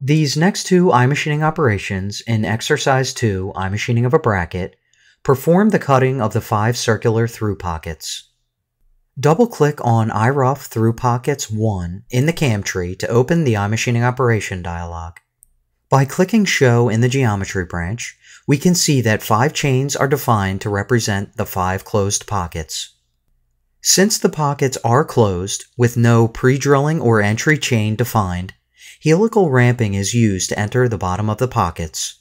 These next two iMachining operations in Exercise 2, iMachining of a bracket, perform the cutting of the 5 circular through pockets. Double-click on iRough through pockets 1 in the cam tree to open the iMachining operation dialog. By clicking Show in the Geometry branch, we can see that 5 chains are defined to represent the 5 closed pockets. Since the pockets are closed, with no PreDrilling or EntryChain defined, helical ramping is used to enter the bottom of the pockets.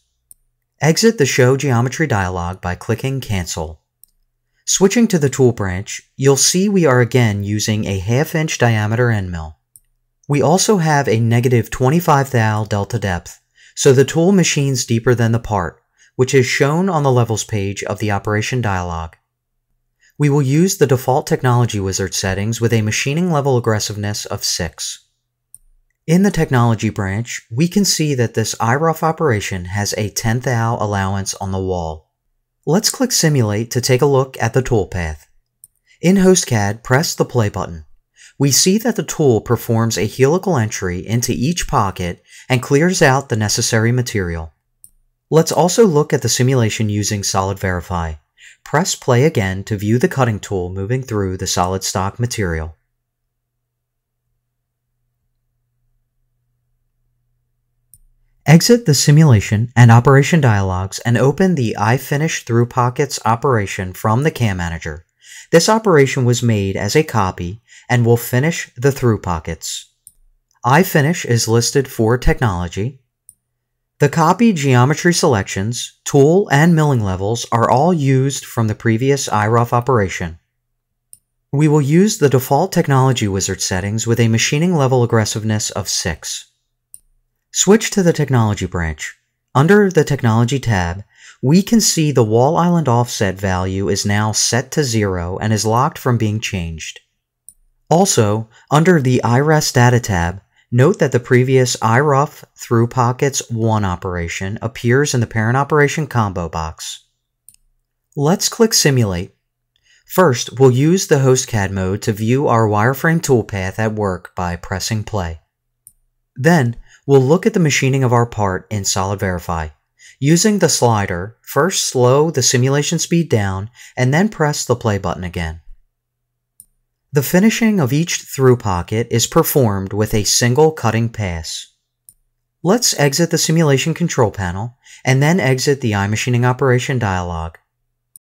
Exit the Show Geometry dialog by clicking Cancel. Switching to the Tool branch, you'll see we are again using a 1/2 inch diameter end mill. We also have a negative 25 thou delta depth, so the tool machines deeper than the part, which is shown on the Levels page of the Operation dialog. We will use the default Technology Wizard settings with a machining level aggressiveness of 6. In the Technology branch, we can see that this iRough operation has a 10 thou allowance on the wall. Let's click Simulate to take a look at the toolpath. In HostCAD, press the Play button. We see that the tool performs a helical entry into each pocket and clears out the necessary material. Let's also look at the simulation using Solid Verify. Press Play again to view the cutting tool moving through the solid stock material. Exit the Simulation and Operation dialogs and open the iFinish Through Pockets operation from the CAM Manager. This operation was made as a copy and will finish the through pockets. iFinish is listed for Technology. The copy geometry selections, tool, and milling levels are all used from the previous iRough operation. We will use the default Technology Wizard settings with a machining level aggressiveness of 6. Switch to the Technology branch. Under the Technology tab, we can see the wall island offset value is now set to 0 and is locked from being changed. Also, under the iRest Data tab, note that the previous iRough Through Pockets 1 operation appears in the Parent Operation combo box. Let's click Simulate. First, we'll use the HostCAD mode to view our wireframe toolpath at work by pressing Play. Then, we'll look at the machining of our part in Solid Verify. Using the slider, first slow the simulation speed down and then press the Play button again. The finishing of each through pocket is performed with a single cutting pass. Let's exit the Simulation Control Panel and then exit the iMachining Operation dialog.